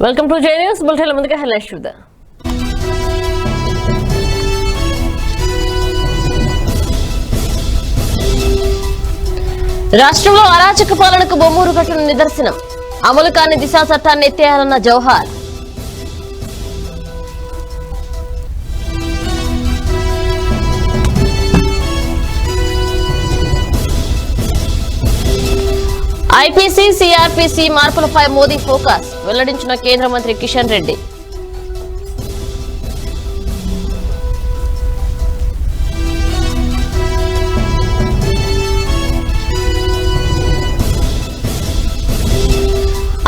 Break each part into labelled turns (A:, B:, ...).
A: Welcome to J news bulletin. ముందుగా headlines చూద్దాం. రాష్ట్రంలో అరాచక పాలనకు బొమ్మూరు ఘటన నిదర్శనం. అమలు కాని దిశా చట్టాన్ని ఎత్తేయాలన్న జవహర్. ఐపీసీ సిఆర్పీసీ మార్పులపై మోదీ ఫోకస్ వెల్లడించిన కేంద్ర మంత్రి కిషన్ రెడ్డి.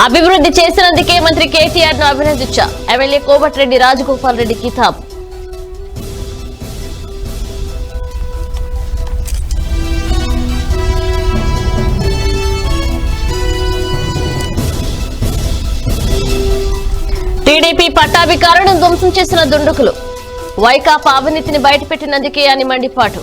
A: అభివృద్ధి చేసినందుకే మంత్రి కేటీఆర్ ను అభినందించా ఎమ్మెల్యే కోమటిరెడ్డి రాజగోపాల్ రెడ్డి కితాబ్. టీడీపీ పట్టాభికారులను ధ్వంసం చేసిన దుండకులు వైకాపా అవినీతిని బయటపెట్టినందుకే అని మండిపాటు.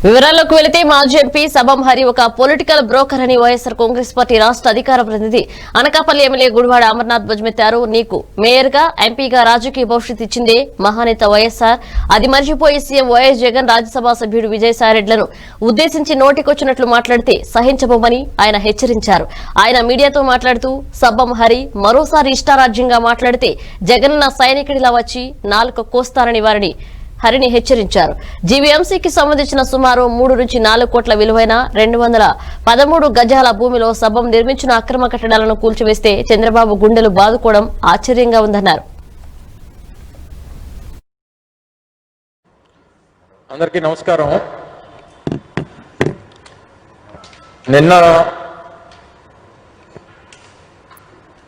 A: వివరాల్లోకి వెళితే మాజీ ఎంపీ సబం హరి ఒక పొలిటికల్ బ్రోకర్ అని వైఎస్ఆర్ కాంగ్రెస్ పార్టీ రాష్ట్ర అధికార ప్రతినిధి అనకాపల్లి ఎమ్మెల్యే గుడివాడ అమర్నాథ్ ధ్వజమెత్తారు. నీకు మేయర్ గా ఎంపీగా రాజకీయ భవిష్యత్ ఇచ్చిందే మహానేత వైఎస్ఆర్. అది మర్చిపోయి సీఎం వైఎస్ జగన్ రాజ్యసభ సభ్యుడు విజయసాయిరెడ్డిలను ఉద్దేశించి నోటికొచ్చినట్లు మాట్లాడితే సహించబోమని ఆయన హెచ్చరించారు. ఆయన మీడియాతో మాట్లాడుతూ సబ్బం హరి మరోసారి ఇష్టారాజ్యంగా మాట్లాడితే జగనన్న సైనికుడిలా వచ్చి నాలుక కోస్తారని వారిని హరిని హెచ్చరించారు. జీవీఎంసీకి సంబంధించిన సుమారు 3 నుంచి 4 కోట్ల విలువైన 213 గజాల భూమిలో సభం నిర్మించిన అక్రమ కట్టడాలను కూల్చివేస్తే చంద్రబాబు గుండెలు బాదుకోవడం ఆశ్చర్యంగా ఉందన్నారు.
B: అందరికీ నమస్కారం. నిన్న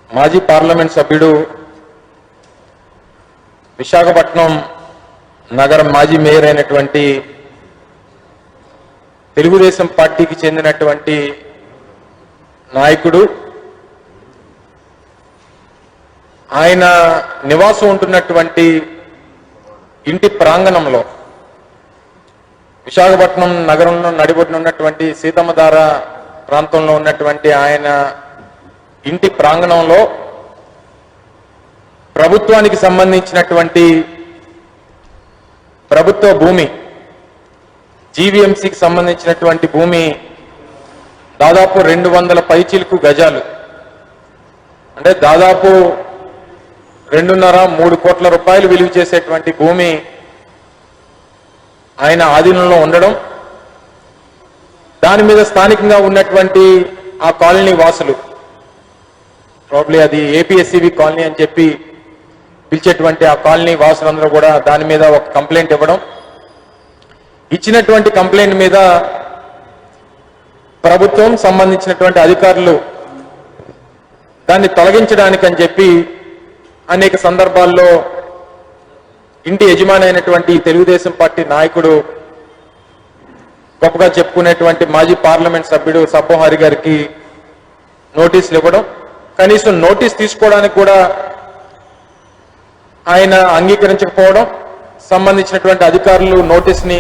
B: మాజీ పార్లమెంట్ సభ్యుడు విశాఖపట్నం నగరం మాజీ మేయర్ అయినటువంటి తెలుగుదేశం పార్టీకి చెందినటువంటి నాయకుడు ఆయన నివాసం ఉంటున్నటువంటి ఇంటి ప్రాంగణంలో విశాఖపట్నం నగరంలో నడిబొడ్డున ఉన్నటువంటి సీతమ్మధార ప్రాంతంలో ఉన్నటువంటి ఆయన ఇంటి ప్రాంగణంలో ప్రభుత్వానికి సంబంధించినటువంటి ప్రభుత్వ భూమి జీవీఎంసీకి సంబంధించినటువంటి భూమి దాదాపు 200 పైచిలుకు గజాలు అంటే దాదాపు 2.5-3 కోట్ల రూపాయలు విలువ చేసేటువంటి భూమి ఆయన ఆధీనంలో ఉండడం, దాని మీద స్థానికంగా ఉన్నటువంటి ఆ కాలనీ వాసులు ప్రాబ్లీ అది ఏపీఎస్సీబీ కాలనీ అని చెప్పి పిలిచేటువంటి ఆ కాలనీ వాసులందరూ కూడా దాని మీద ఒక కంప్లైంట్ ఇవ్వడం, ఇచ్చినటువంటి కంప్లైంట్ మీద ప్రభుత్వం సంబంధించినటువంటి అధికారులు దాన్ని తొలగించడానికి అని చెప్పి అనేక సందర్భాల్లో ఇంటి యజమాని అయినటువంటి తెలుగుదేశం పార్టీ నాయకుడు గొప్పగా చెప్పుకునేటువంటి మాజీ పార్లమెంట్ సభ్యుడు సబ్బం హరి గారికి నోటీసులు ఇవ్వడం, కనీసం నోటీస్ తీసుకోవడానికి కూడా ఆయన అంగీకరించకపోవడం, సంబంధించినటువంటి అధికారులు నోటీస్ని.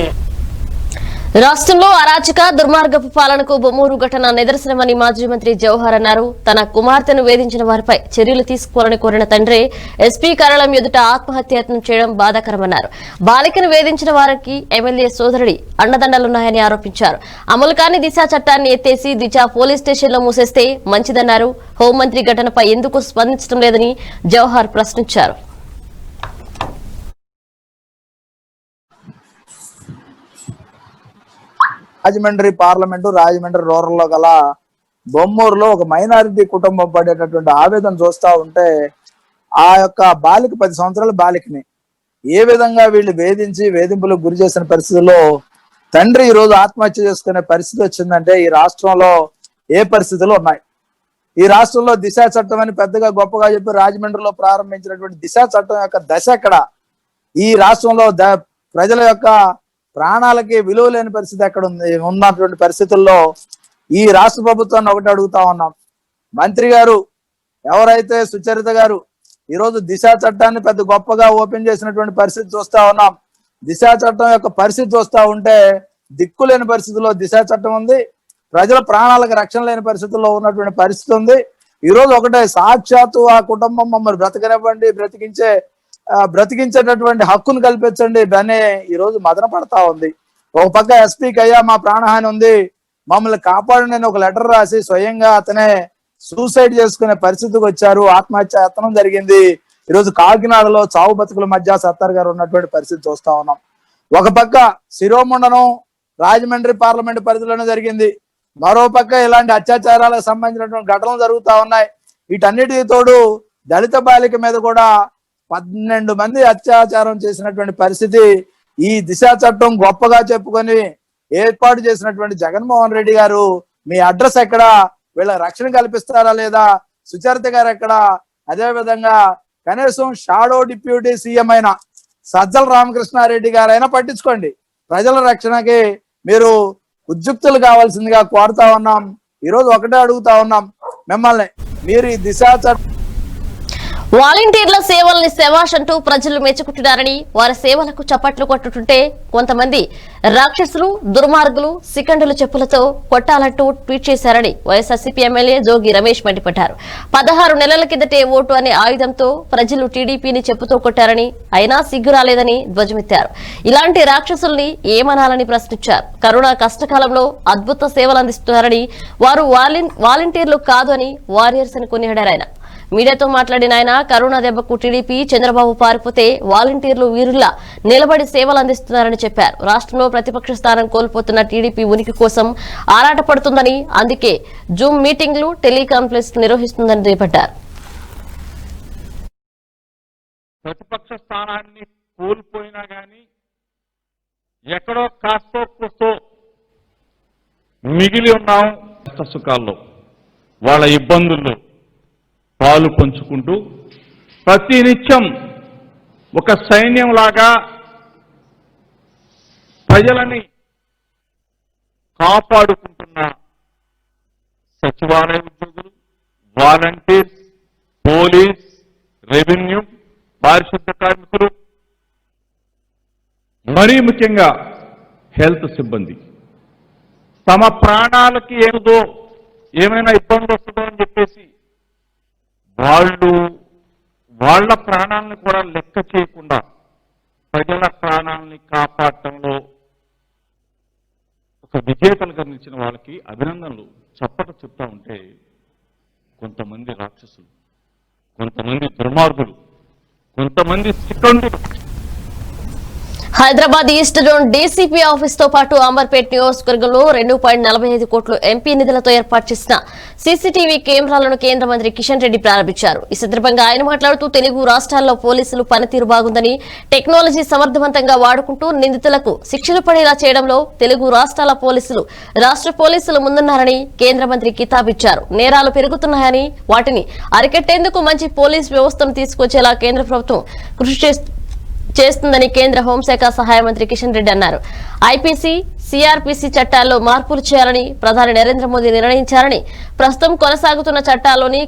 A: రాష్ట్రంలో అరాచక దుర్మార్గపు పాలనకు బొమ్మూరు ఘటన నిదర్శనమని మాజీ మంత్రి జవహర్ అన్నారు. తన కుమార్తెను వేధించిన వారిపై చర్యలు తీసుకోవాలని కోరిన తండ్రి ఎస్పీ కార్యాలయం ఎదుట ఆత్మహత్యయత్నం చేయడం బాధాకరమన్నారు. బాలికను వేధించిన వారికి ఎమ్మెల్యే సోదరుడి అండదండలున్నాయని ఆరోపించారు. అమలు కాని దిశా చట్టాన్ని ఎత్తేసి దిశ పోలీస్ స్టేషన్లో మూసేస్తే మంచిదన్నారు. హోంమంత్రి ఘటనపై ఎందుకు స్పందించడం లేదని జవహర్ ప్రశ్నించారు.
C: రాజమండ్రి పార్లమెంటు రాజమండ్రి రూరల్ లో గల బొమ్మూరులో ఒక మైనారిటీ కుటుంబం పడేటటువంటి ఆవేదన చూస్తా ఉంటే ఆ యొక్క బాలిక 10 సంవత్సరాల బాలికని ఏ విధంగా వీళ్ళు వేధింపులకు గురి చేసిన పరిస్థితుల్లో తండ్రి ఈ రోజు ఆత్మహత్య చేసుకునే పరిస్థితి వచ్చిందంటే ఈ రాష్ట్రంలో ఏ పరిస్థితులు ఉన్నాయి? ఈ రాష్ట్రంలో దిశా చట్టం అని పెద్దగా గొప్పగా చెప్పి రాజమండ్రిలో ప్రారంభించినటువంటి దిశా చట్టం యొక్క దశ ఎక్కడ? ఈ రాష్ట్రంలో ప్రజల యొక్క ప్రాణాలకి విలువ లేని పరిస్థితి ఎక్కడ ఉంది? ఉన్నటువంటి పరిస్థితుల్లో ఈ రాష్ట్ర ప్రభుత్వాన్ని ఒకటి అడుగుతా ఉన్నాం. మంత్రి గారు ఎవరైతే సుచరిత గారు ఈరోజు దిశా చట్టాన్ని పెద్ద గొప్పగా ఓపెన్ చేసినటువంటి పరిస్థితి చూస్తా ఉన్నాం. దిశ చట్టం యొక్క పరిస్థితి చూస్తా ఉంటే దిక్కులేని పరిస్థితుల్లో దిశ చట్టం ఉంది. ప్రజల ప్రాణాలకు రక్షణ లేని పరిస్థితుల్లో ఉన్నటువంటి పరిస్థితి ఉంది. ఈ రోజు ఒకటే సాక్షాత్తు ఆ కుటుంబం మమ్మల్ని బ్రతకనివ్వండి, బ్రతికించేటటువంటి హక్కును కల్పించండి అనే ఈ రోజు మదన పడతా ఉంది. ఒక పక్క ఎస్పీకి అయ్యా మా ప్రాణహాని ఉంది, మమ్మల్ని కాపాడండి అని ఒక లెటర్ రాసి స్వయంగా అతనే సూసైడ్ చేసుకునే పరిస్థితికి వచ్చారు. ఆత్మహత్య యత్నం జరిగింది. ఈరోజు కాకినాడలో చావు బతుకుల మధ్య సత్తార్ గారు ఉన్నటువంటి పరిస్థితి చూస్తా ఉన్నాం. ఒక పక్క శిరోముండనం రాజమండ్రి పార్లమెంట్ పరిధిలోనే జరిగింది. మరో పక్క ఇలాంటి అత్యాచారాలకు సంబంధించినటువంటి ఘటనలు జరుగుతా ఉన్నాయి. వీటన్నిటికి తోడు దళిత బాలిక మీద కూడా 12 మంది అత్యాచారం చేసినటువంటి పరిస్థితి. ఈ దిశ చట్టం గొప్పగా చెప్పుకొని ఏర్పాటు చేసినటువంటి జగన్మోహన్ రెడ్డి గారు మీ అడ్రస్ ఎక్కడ, వీళ్ళ రక్షణ కల్పిస్తారా లేదా, సుచరిత గారు ఎక్కడ, అదే విధంగా కనీసం షాడో డిప్యూటీ సీఎం అయిన సజ్జల రామకృష్ణారెడ్డి గారైనా పట్టించుకోండి. ప్రజల రక్షణకి మీరు ఉద్యుక్తులు కావాల్సిందిగా కోరుతా ఉన్నాం. ఈరోజు ఒకటే అడుగుతా ఉన్నాం మిమ్మల్ని, మీరు ఈ దిశ చట్టం
A: వాలంటీర్ల సేవల్ని శభాష్ అంటూ ప్రజలు మెచ్చుకుంటున్నారని, వారి సేవలకు చప్పట్లు కొట్టుతుంటే కొంతమంది రాక్షసులు, దుర్మార్గులు సికండుల చెప్పులతో కొట్టాలంటూ ట్వీట్ చేశారని వైఎస్ఆర్సీపీ ఎమ్మెల్యే జోగి రమేష్ మండిపడ్డారు. 16 నెలల కిందటే ఓటు అనే ఆయుధంతో ప్రజలు టీడీపీని చెప్పుతో కొట్టారని, అయినా సిగ్గు రాలేదని ధ్వజమెత్తారు. ఇలాంటి రాక్షసుల్ని ఏమనాలని ప్రశ్నించారు. కరోనా కష్టకాలంలో అద్భుత సేవలు అందిస్తున్నారని, వారు వాలంటీర్లు కాదు అని వారియర్స్ అని కొనియాడారు. ఆయన మీడియాతో మాట్లాడిన ఆయన కరోనా దెబ్బకు టీడీపీ చంద్రబాబు పారిపోతే వాలంటీర్లు వీరుల్లా నిలబడి సేవలు అందిస్తున్నారని చెప్పారు. రాష్ట్రంలో ప్రతిపక్ష స్థానం కోల్పోతున్న టీడీపీ ఉనికి కోసం ఆరాటపడుతుందని, అందుకే జూమ్ మీటింగ్లు, టెలికాన్ఫరెన్స్ నిర్వహిస్తుందని రేపడ్డారు.
D: ప్రతిపక్ష స్థానాన్ని కోల్పోయినా గాని ఎక్కడో కాస్తో కూస్తో మిగిలి ఉన్నాం. కష్ట సుఖాల్లో వాళ్ళ ఇబ్బందుల్లో పాలు పంచుకుంటూ ప్రతినిత్యం ఒక సైన్యంలాగా ప్రజలని కాపాడుకుంటున్న సచివాలయ ఉద్యోగులు, వాలంటీర్స్, పోలీస్, రెవెన్యూ, పారిశుద్ధ కార్మికులు, మరీ ముఖ్యంగా హెల్త్ సిబ్బంది తమ ప్రాణాలకి ఏమైనా ఇబ్బంది వస్తుందో అని చెప్పేసి వాళ్ళ ప్రాణాలను కూడా లెక్క చేయకుండా ప్రజల ప్రాణాలని కాపాడటంలో ఒక విజేతలుగా నిలిచిన వాళ్ళకి అభినందనలు చెప్తా ఉంటే కొంతమంది రాక్షసులు, కొంతమంది దుర్మార్గులు, కొంతమంది సికండులు
A: Hyderabad east zone DCP office తో పాటు అంబర్పేట్ నియోజకవర్గంలో 2.45 కోట్ల ఎంపీ నిధులతో ఏర్పాటు చేసిన సీసీటీవీ కెమెరాలను కేంద్ర మంత్రి కిషన్ రెడ్డి ప్రారంభించారు. ఈ సందర్భంగా ఆయన మాట్లాడుతూ తెలుగు రాష్ట్రాల్లో పోలీసులు పనితీరు బాగుందని, టెక్నాలజీ సమర్థవంతంగా వాడుకుంటూ నిందితులకు శిక్షలు పడేలా చేయడంలో తెలుగు రాష్ట్రాల పోలీసులు రాష్ట్ర పోలీసులు ముందున్నారని కేంద్ర మంత్రి కితాబిచ్చారు. నేరాలు పెరుగుతున్నాయని, వాటిని అరికట్టేందుకు మంచి పోలీస్ వ్యవస్థను తీసుకొచ్చేలా కేంద్ర ప్రభుత్వం కృషి చేస్తుందని కేంద్ర హోంశాఖ సహాయ మంత్రి కిషన్ రెడ్డి అన్నారు. ఐపీసీ, సిఆర్పీసీ చట్టాల్లో మార్పులు చేయాలని ప్రధాని నరేంద్ర మోదీ నిర్ణయించారని, ప్రస్తుతం కొనసాగుతున్న చట్టాల్లోని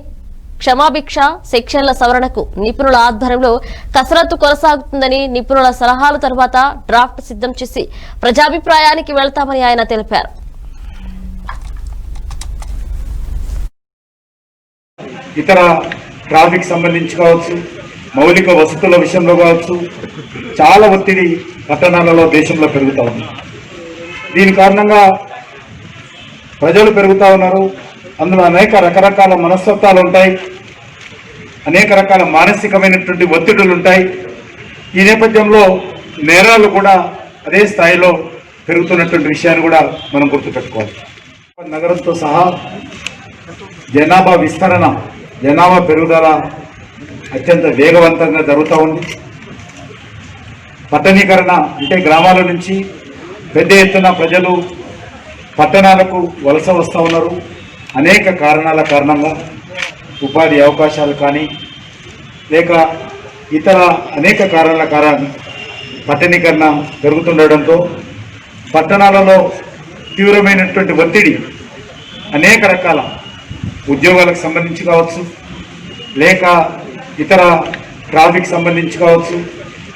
A: క్షమాభిక్ష సెక్షన్ల సవరణకు నిపుణుల ఆధ్వర్యంలో కసరత్తు కొనసాగుతుందని, నిపుణుల సలహాల తర్వాత డ్రాఫ్ట్ సిద్ధం చేసి ప్రజాభిప్రాయానికి వెళ్తామని ఆయన తెలిపారు.
E: ఇతర ట్రాఫిక్ సంబంధించి కావచ్చు, మౌలిక వసతుల విషయంలో కావచ్చు, చాలా ఒత్తిడి పట్టణాలలో దేశంలో పెరుగుతూ ఉంది. దీని కారణంగా ప్రజలు పెరుగుతూ ఉన్నారు. అందులో అనేక రకరకాల మనస్తత్వాలు ఉంటాయి, అనేక రకాల మానసికమైనటువంటి ఒత్తిడులు ఉంటాయి. ఈ నేపథ్యంలో నేరాలు కూడా అదే స్థాయిలో పెరుగుతున్నటువంటి విషయాన్ని కూడా మనం గుర్తుపెట్టుకోవాలి. నగరంతో సహా జనాభా విస్తరణ, జనాభా పెరుగుదల అత్యంత వేగవంతంగా జరుగుతూ ఉంది. పట్టణీకరణ అంటే గ్రామాల నుంచి పెద్ద ఎత్తున ప్రజలు పట్టణాలకు వలస వస్తూ ఉన్నారు. అనేక కారణాల కారణంగా ఉపాధి అవకాశాలు కానీ లేక ఇతర అనేక కారణాల కారణంగా పట్టణీకరణ పెరుగుతుండడంతో పట్టణాలలో తీవ్రమైనటువంటి ఒత్తిడి అనేక రకాల ఉద్యోగాలకు సంబంధించి కావచ్చు, లేక ఇతర ట్రాఫిక్ సంబంధించి కావచ్చు,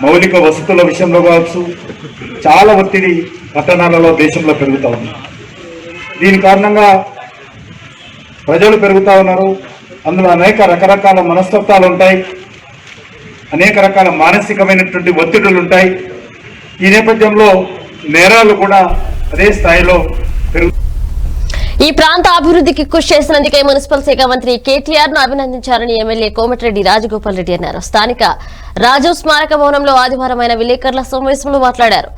E: మౌలిక వసతుల విషయంలో కావచ్చు చాలా ఒత్తిడి పట్టణాలలో దేశంలో పెరుగుతూ ఉంది. దీని కారణంగా ప్రజలు పెరుగుతూ ఉన్నారు. అందులో అనేక రకరకాల మనస్తత్వాలు ఉంటాయి, అనేక రకాల మానసికమైనటువంటి ఒత్తిడులు ఉంటాయి. ఈ నేపథ్యంలో నేరాలు కూడా అదే స్థాయిలో పెరుగు.
A: ఈ ప్రాంత అభివృద్ధికి కృషి చేసినందుకే మున్సిపల్ శాఖ మంత్రి కేటీఆర్ ను అభినందించారని ఎమ్మెల్యే కోమటిరెడ్డి రాజగోపాల్ రెడ్డి అన్నారు. స్థానిక రాజీవ్ స్మారక భవనంలో ఆదివారం ఆయన విలేకరుల సమావేశంలో మాట్లాడారు.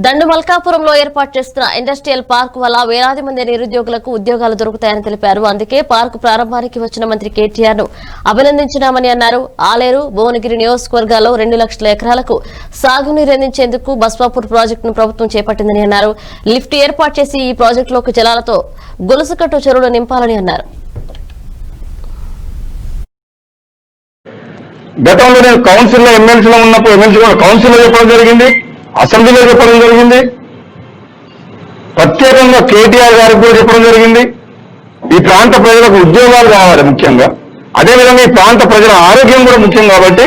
A: దండు మల్కాపురంలో ఏర్పాటు చేస్తున్న ఇండస్ట్రియల్ పార్క్ వల్ల వేలాది మంది నిరుద్యోగులకు ఉద్యోగాలు దొరుకుతాయని తెలిపారు. అందుకే పార్క్ ప్రారంభానికి వచ్చిన మంత్రి కేటీఆర్ ను అభినందించినామని అన్నారు. ఆలేరు, భువనగిరి నియోజకవర్గాల్లో 2 లక్షల ఎకరాలకు సాగునీరు అందించేందుకు బస్వాపూర్ ప్రాజెక్టును ప్రభుత్వం చేపట్టిందని అన్నారు. లిఫ్ట్ ఏర్పాటు చేసి ఈ ప్రాజెక్టులోకి జలాలతో గొలుసుకట్టు చెరువులు నింపాలని అన్నారు.
F: గతంలో నేను కౌన్సిల్లో ఎమ్మెల్సీలో ఉన్నప్పుడు ఎమ్మెల్సీ కూడా కౌన్సిల్లో చెప్పడం జరిగింది, అసెంబ్లీలో చెప్పడం జరిగింది, ప్రత్యేకంగా కేటీఆర్ గారికి కూడా చెప్పడం జరిగింది. ఈ ప్రాంత ప్రజలకు ఉద్యోగాలు కావాలి ముఖ్యంగా, అదేవిధంగా ఈ ప్రాంత ప్రజల ఆరోగ్యం కూడా ముఖ్యం. కాబట్టి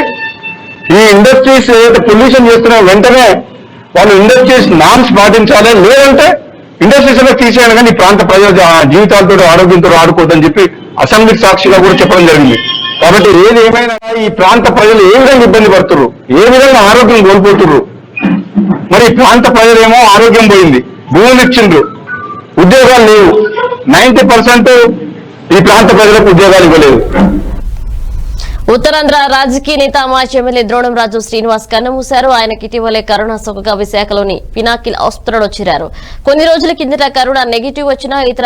F: ఈ ఇండస్ట్రీస్ ఏదైతే పొల్యూషన్ చేస్తున్నా వెంటనే వాళ్ళు ఇండస్ట్రీస్ నామ్స్ పాటించాలి, లేదంటే ఇండస్ట్రీస్ లో తీసేయాలి, కానీ ఈ ప్రాంత ప్రజల జీవితాలతో ఆరోగ్యంతో ఆడుకోవద్దని చెప్పి అసెంబ్లీ సాక్షిగా కూడా చెప్పడం జరిగింది. కాబట్టి ఏది ఏమైనా ఈ ప్రాంత ప్రజలు ఏ విధంగా ఇబ్బంది పడుతున్నారు, ఏ విధంగా ఆరోగ్యం కోల్పోతున్నారు. మరి ప్రాంత ప్రజలేమో ఆరోగ్యం పోయింది, భూములు ఇచ్చిండ్రు, ఉద్యోగాలు లేవు. 90% ఈ ప్రాంత ప్రజలకు ఉద్యోగాలు ఇవ్వలేదు.
A: ఉత్తరాంధ్ర రాజకీయ నేత మాజీ ఎమ్మెల్యే ద్రోణం రాజు శ్రీనివాస్ కన్నుమూశారు. ఆయనకి ఇటీవలే కరోనా సోకగా విశాఖలోని పినాకిల్ ఆసుపత్రిలో చేరారు. కొన్ని రోజుల కిందట కరోనా నెగిటివ్ వచ్చినా ఇతర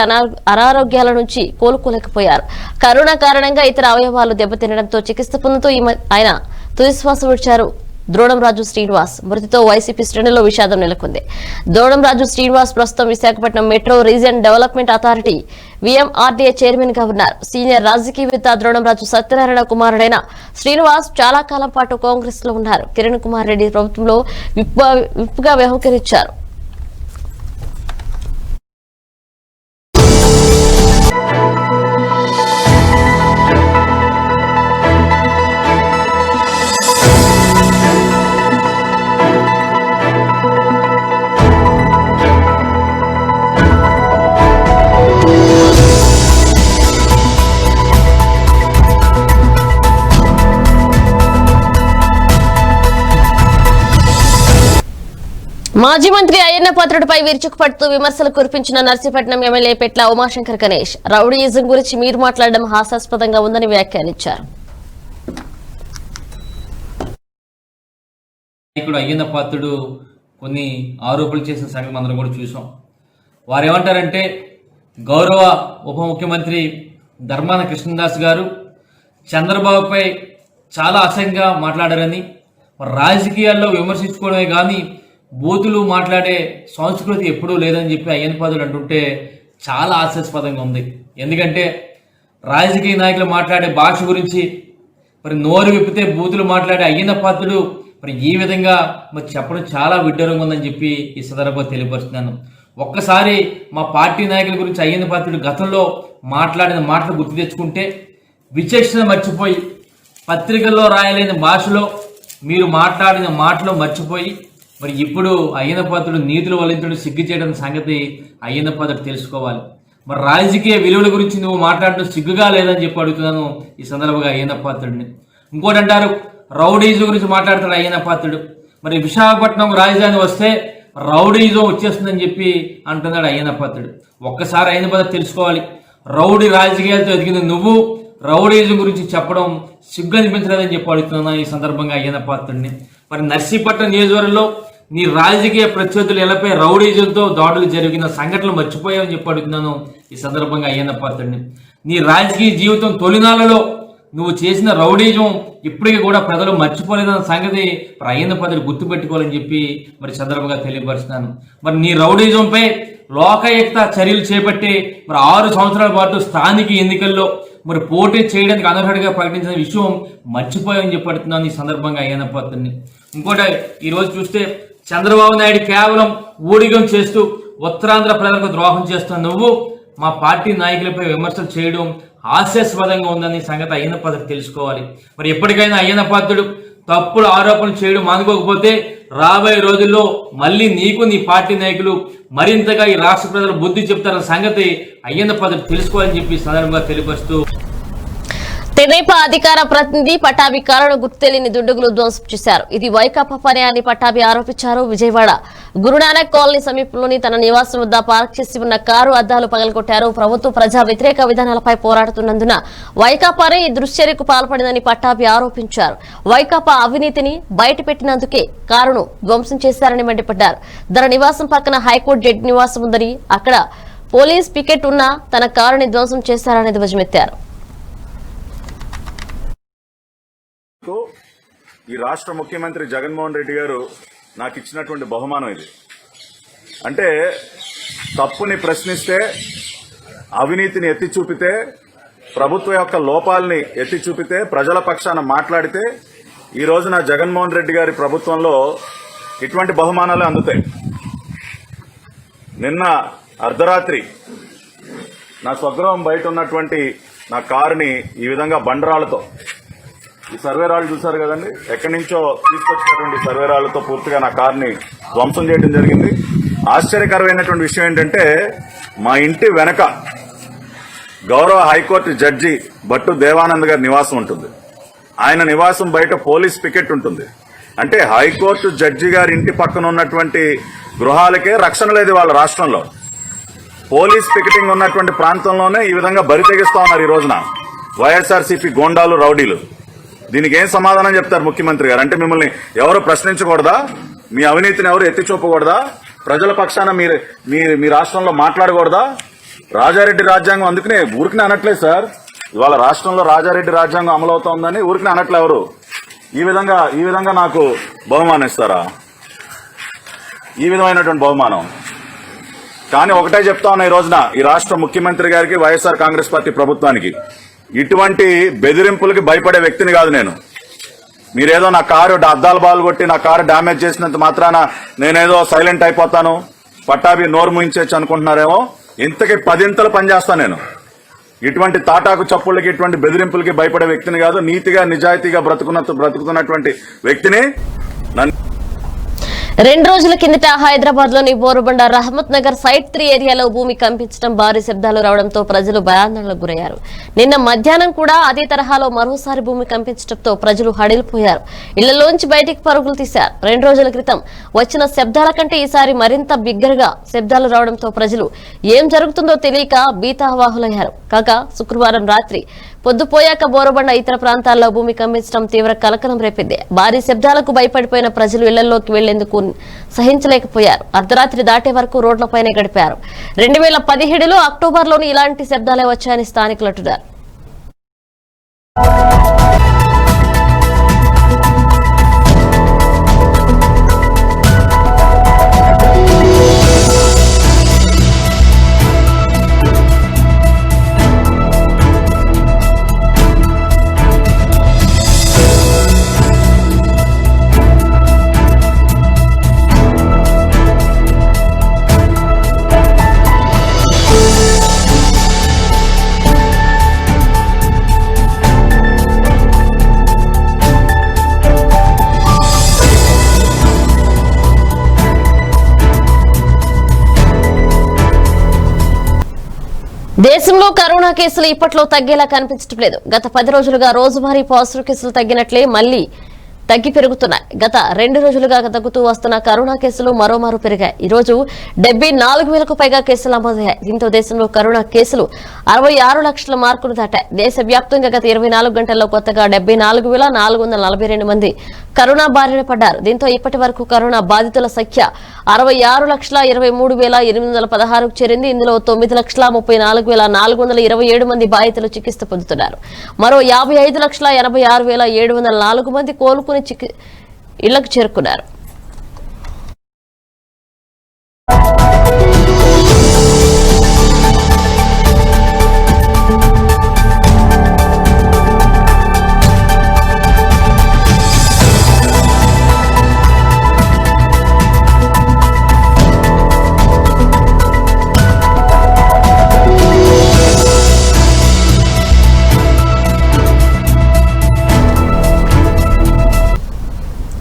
A: అనారోగ్యాల నుంచి కోలుకోలేకపోయారు. కరోనా కారణంగా ఇతర అవయవాలు దెబ్బతినడంతో చికిత్స పొందుతూ ఆయన తుదిశ్వాస విడిచారు. ద్రోణం రాజు శ్రీనివాస్ మృతితో వైసీపీ శ్రేణుల్లో విషాదం నెలకొంది. ద్రోణం రాజు శ్రీనివాస్ ప్రస్తుతం Visakhapatnam metro region development authority VMRDA chairman గా ఉన్నారు. సీనియర్ రాజకీయవేత్త ద్రోణం రాజు సత్యనారాయణ కుమారుడైన శ్రీనివాస్ చాలా కాలం పాటు కాంగ్రెస్ లో ఉన్నారు. కిరణ్ కుమార్ రెడ్డి ప్రభుత్వంలో విప్గా వ్యవహరించారు. మాజీ మంత్రి అయ్యన్న పాత్రుడిపై విరుచుకుపడుతూ విమర్శలు కురిపించిన నర్సీపట్నం ఎమ్మెల్యే పెట్ల ఉమాశంకర్ గణేష్ రౌడీయిజం గురించి మీరు మాట్లాడడం హాస్యాస్పదంగా ఉందని వ్యాఖ్యానించారు.
G: అయ్యన్న పాత్రుడు కొన్ని ఆరోపణలు చేసిన సంగతి అందరం కూడా చూసాం. వారు ఏమంటారంటే గౌరవ ఉప ముఖ్యమంత్రి ధర్మాన కృష్ణదాస్ గారు చంద్రబాబుపై చాలా అసహ్యంగా మాట్లాడారని, రాజకీయాల్లో విమర్శించుకోవడమే కానీ బూతులు మాట్లాడే సంస్కృతి ఎప్పుడూ లేదని చెప్పి అయ్యన్న పాత్రుడు అంటుంటే చాలా హాస్యాస్పదంగా ఉంది. ఎందుకంటే రాజకీయ నాయకులు మాట్లాడే భాష గురించి మరి నోరు విప్పితే బూతులు మాట్లాడే అయ్యన్న పాత్రుడు మరి ఈ విధంగా మరి చెప్పడం చాలా విడ్డూరంగా ఉందని చెప్పి ఈ సందర్భంగా తెలియపరుస్తున్నాను. ఒక్కసారి మా పార్టీ నాయకుల గురించి అయ్యన్న పాత్రుడు గతంలో మాట్లాడిన మాటలు గుర్తు తెచ్చుకుంటే విచక్షణ మర్చిపోయి పత్రికల్లో రాయలేని భాషలో మీరు మాట్లాడిన మాటలు మర్చిపోయి మరి ఇప్పుడు అయ్యన్న పాత్రుడు నీతులు వలించుడు సిగ్గు చేయడం సంగతి అయ్యన్న పాత్రుడు తెలుసుకోవాలి. మరి రాజకీయ విలువల గురించి నువ్వు మాట్లాడడం సిగ్గుగా లేదని చెప్పి అడుగుతున్నాను ఈ సందర్భంగా అయ్యన్న పాత్రుడిని. ఇంకోటి అంటారు రౌడీజం గురించి మాట్లాడతాడు అయ్యన్న పాత్రుడు. మరి విశాఖపట్నం రాజధాని వస్తే రౌడీజం వచ్చేస్తుందని చెప్పి అంటున్నాడు అయ్యన్న పాత్రుడు. ఒక్కసారి అయ్యన్న పాత్రుడు తెలుసుకోవాలి, రౌడీ రాజకీయాలతో ఎదిగిన నువ్వు రౌడీజం గురించి చెప్పడం సిగ్గు అనిపించలేదని చెప్పి అడుగుతున్నాను ఈ సందర్భంగా అయ్యన్న పాత్రుడిని. మరి నర్సీపట్నం నియోజకవర్గంలో నీ రాజకీయ ప్రత్యర్థులు ఎలపై రౌడీజంతో దాడులు జరిగిన సంఘటనలు మర్చిపోయావని చెప్పి అడుగుతున్నాను ఈ సందర్భంగా అయ్యన్న పాత్రుడిని. నీ రాజకీయ జీవితం తొలినాళ్లలో నువ్వు చేసిన రౌడీజం ఇప్పటికీ కూడా ప్రజలు మర్చిపోలేదన్న సంగతి మరి అయ్యన్న పాత్రుడు గుర్తుపెట్టుకోవాలని చెప్పి మరి సందర్భంగా తెలియపరుస్తున్నాను. మరి నీ రౌడీజంపై లోకాయుక్త చర్యలు చేపట్టి మరి 6 సంవత్సరాల పాటు స్థానిక ఎన్నికల్లో మరి పోటీ చేయడానికి అనర్హుడిగా ప్రకటించిన విషయం మర్చిపోయామని చెప్పడుతున్నాను ఈ సందర్భంగా అయ్యన్న పాత్రుడిని. ఇంకోటి ఈరోజు చూస్తే చంద్రబాబు నాయుడు కేవలం ఊడిగం చేస్తూ ఉత్తరాంధ్ర ప్రజలకు ద్రోహం చేస్తున్న నువ్వు మా పార్టీ నాయకులపై విమర్శలు చేయడం హాస్యాస్పదంగా ఉందని సంగతి అయ్యన్న పాత్రుడు తెలుసుకోవాలి. మరి ఎప్పటికైనా అయ్యన్న పాత్రుడు తప్పుడు ఆరోపణలు చేయడం మానుకోకపోతే రాబోయే రోజుల్లో మళ్ళీ నీకు నీ పార్టీ నాయకులు మరింతగా ఈ రాష్ట్ర ప్రజలు బుద్ధి చెప్తారన్న సంగతి అయ్యన్న పద్ధతి తెలుసుకోవాలని చెప్పి సందర్భంగా తెలియపరుస్తూ
A: తెదేపా అధికార ప్రతినిధి పటాభి కారును గుర్తు తెలియని దుండగులు ధ్వంసం చేశారు. ఇది వైకాపా పనే అని పటాభి ఆరోపించారు. విజయవాడ గురునానక్ కాలనీ సమీపంలోని తన నివాసం వద్ద పార్క్ చేసి ఉన్న కారు అద్దాలు పగలగొట్టారు. ప్రభుత్వ ప్రజా వ్యతిరేక విధానాలపై పోరాడుతున్నందున వైకాపానే ఈ దుశ్చర్యకు పాల్పడిందని పటాభి ఆరోపించారు. వైకాపా అవినీతిని బయటపెట్టినందుకే కారును ధ్వంసం చేశారని మండిపడ్డారు. తన నివాసం పక్కన హైకోర్టు జడ్జి నివాసం ఉందని, అక్కడ పోలీస్ పికెట్ ఉన్న తన కారుని ధ్వంసం చేశారని ధ్వజమెత్తారు.
H: ఈ రాష్ట్ర ముఖ్యమంత్రి జగన్మోహన్ రెడ్డి గారు నాకు ఇచ్చినటువంటి బహుమానం ఇది. అంటే తప్పుని ప్రశ్నిస్తే, అవినీతిని ఎత్తి చూపితే, ప్రభుత్వం యొక్క లోపాలని ఎత్తి చూపితే, ప్రజల పక్షాన మాట్లాడితే ఈ రోజున జగన్మోహన్ రెడ్డి గారి ప్రభుత్వంలో ఇటువంటి బహుమానాలు అందుతాయి. నిన్న అర్ధరాత్రి నా స్వగృహం బయట ఉన్నటువంటి నా కారుని ఈ విధంగా బండరాళ్లతో, ఈ సర్వేరాళ్ళు చూశారు కదండి, ఎక్కడి నుంచో తీసుకొచ్చినటువంటి సర్వేరాళ్లతో పూర్తిగా నా కార్ని ధ్వంసం చేయడం జరిగింది. ఆశ్చర్యకరమైనటువంటి విషయం ఏంటంటే, మా ఇంటి వెనక గౌరవ హైకోర్టు జడ్జి భట్టు దేవానంద్ గారి నివాసం ఉంటుంది. ఆయన నివాసం బయట పోలీస్ పికెట్ ఉంటుంది. అంటే హైకోర్టు జడ్జి గారి ఇంటి పక్కన ఉన్నటువంటి గృహాలకే రక్షణ లేదు వాళ్ళ రాష్ట్రంలో. పోలీస్ పికెటింగ్ ఉన్నటువంటి ప్రాంతంలోనే ఈ విధంగా బరి తెగిస్తా ఉన్నారు ఈ రోజున వైఎస్ఆర్సీపీ గోండాలు, రౌడీలు. దీనికి ఏం సమాధానం చెప్తారు ముఖ్యమంత్రి గారు? అంటే మిమ్మల్ని ఎవరు ప్రశ్నించకూడదా? మీ అవినీతిని ఎవరు ఎత్తి చూపకూడదా? ప్రజల పక్షాన మీ రాష్ట్రంలో మాట్లాడకూడదా? రాజారెడ్డి రాజ్యాంగం అందుకనే ఊరికనే అనట్లేదు సార్. ఇవాళ రాష్ట్రంలో రాజారెడ్డి రాజ్యాంగం అమలవుతోందని ఊరికనే అనట్లే ఎవరు. ఈ విధంగా నాకు బహుమానం ఇస్తారా? ఈ విధమైనటువంటి బహుమానం. కానీ ఒకటే చెప్తా ఉన్నా ఈ రోజున ఈ రాష్ట్ర ముఖ్యమంత్రి గారికి, వైఎస్ఆర్ కాంగ్రెస్ పార్టీ ప్రభుత్వానికి, ఇటువంటి బెదిరింపులకి భయపడే వ్యక్తిని కాదు నేను. మీరేదో నా కారు అద్దాలు బాలు కొట్టి నా కారు డ్యామేజ్ చేసినంత మాత్రాన నేనేదో సైలెంట్ అయిపోతాను, పట్టాభి నోరు ముయించచ్చు అనుకుంటున్నారేమో. ఇంతకీ 10 ఇంతలు పనిచేస్తాను నేను. ఇటువంటి తాటాకు చప్పుళ్ళకి, ఇటువంటి బెదిరింపులకి భయపడే వ్యక్తిని కాదు. నీతిగా నిజాయితీగా బ్రతుకుతున్నటువంటి వ్యక్తిని.
A: 2 రోజుల కిందట హైదరాబాద్ లోని బోరుబండ రహమత్ నగర్ సైట్ 3 ఏరియాలో భూమి కంపించడం, భారీ శబ్దాలు రావడంతో ప్రజలు భయాందోళనకు గురయ్యారు. నిన్న మధ్యాహ్నం కూడా అదే తరహాలో మరోసారి భూమి కంపించడంతో ప్రజలు హడిలిపోయారు. ఇళ్లలోంచి బయటికి పరుగులు తీశారు. 2 రోజుల క్రితం వచ్చిన శబ్దాల కంటే ఈసారి మరింత బిగ్గరగా శబ్దాలు రావడంతో ప్రజలు ఏం జరుగుతుందో తెలియక భీతావాహులయ్యారు. కాగా శుక్రవారం రాత్రి పొద్దుపోయాక బోరుబండ ఇతర ప్రాంతాల్లో భూమి కంపించడం తీవ్ర కలకలం రేపింది. భారీ శబ్దాలకు భయపడిపోయిన ప్రజలు ఇళ్లలోకి వెళ్లేందుకు సహించలేకపోయారు. అర్ధరాత్రి దాటే వరకు రోడ్లపైనే గడిపారు. 2017లో అక్టోబర్లోని ఇలాంటి శబ్దాలే వచ్చాయని స్థానికులు అంటున్నారు. దేశంలో కరోనా కేసులు ఇప్పట్లో తగ్గేలా కనిపించడం లేదు. గత 10 రోజులుగా రోజువారీ పాజిటివ్ కేసులు తగ్గినట్లే మళ్లీ తగ్గి పెరుగుతున్నాయి. గత 2 రోజులుగా తగ్గుతూ వస్తున్న కరోనా కేసులు మరోమారు పెరిగాయి. ఈ రోజు 74,000కు పైగా కేసులు నమోదయ్యాయి. దీంతో దేశంలో కరోనా కేసులు 66 లక్షల మార్కును దాటాయి. దేశవ్యాప్తంగా గత 24 గంటల్లో కొత్తగా 74,442 మంది కరోనా బారిన పడ్డారు. దీంతో ఇప్పటి వరకు కరోనా బాధితుల సంఖ్య 66,23,816కు చేరింది. ఇందులో 9,34,427 మంది బాధితులు చికిత్స పొందుతున్నారు. మరో 55,86,704 మంది కోలుకుని ఇళ్లకు చేరుకున్నారు.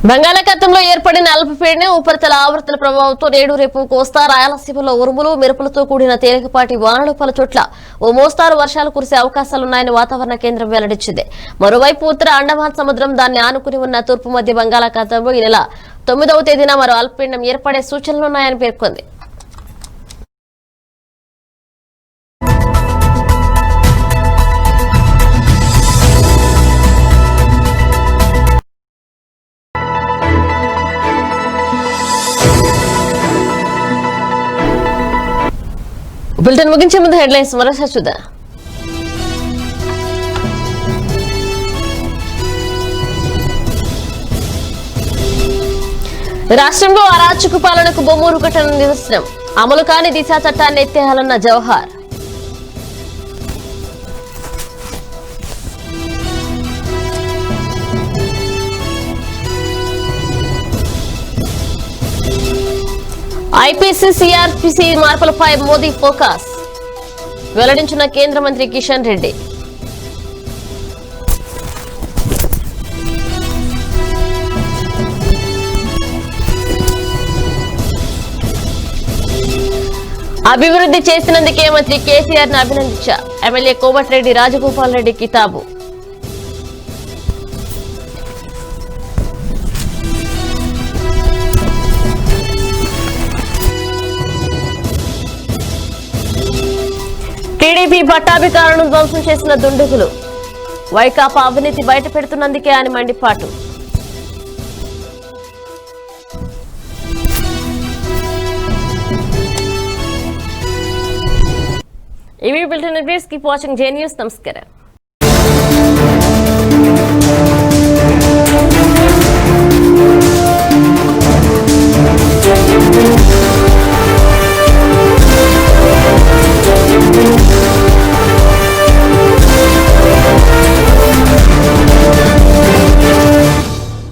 A: బంగాళాఖాతంలో ఏర్పడిన అల్పపీడనం ఉపరితల ఆవర్తన ప్రభావంతో నేడు రేపు కోస్తా రాయలసీమలో ఉరుములు మెరుపులతో కూడిన తేలికపాటి వానలు పలు చోట్ల ఓ మోస్తారు వర్షాలు కురిసే అవకాశాలున్నాయని వాతావరణ కేంద్రం వెల్లడించింది. మరోవైపు ఉత్తర అండమాన్ సముద్రం దాన్ని ఆనుకుని ఉన్న తూర్పు మధ్య బంగాళాఖాతంలో ఈ నెల 9వ తేదీన మరో అల్పపీడనం ఏర్పడే సూచనలున్నాయని పేర్కొంది. బులెటిన్ ముగించే ముందు హెడ్లైన్స్ మరోసారి చూద్దాం. రాష్ట్రంలో అరాచక పాలనకు బొమ్మూరు ఘటన నిదర్శనం. అమలు కాని దిశా చట్టాన్ని ఎత్తేయాలన్న జవహర్. ఐపీసీ సిఆర్పిసి మార్పులపై మోదీ ఫోకస్ వెల్లడించిన కేంద్ర మంత్రి కిషన్ రెడ్డి. అభివృద్ధి చేసినందుకే మంత్రి కేసీఆర్ ను అభినందించారు. ఎమ్మెల్యే కోమటిరెడ్డి రాజగోపాల్ రెడ్డి కితాబు. టీడీపీ పట్టాభికారులను ధ్వంసం చేసిన దుండగులు. వైకాపా అవినీతి బయట పెడుతున్నందుకే అని మండిపాటు. ఇవి బులెటిన్ అప్డేట్స్. కీప్ వాచింగ్ జే న్యూస్. నమస్కారం.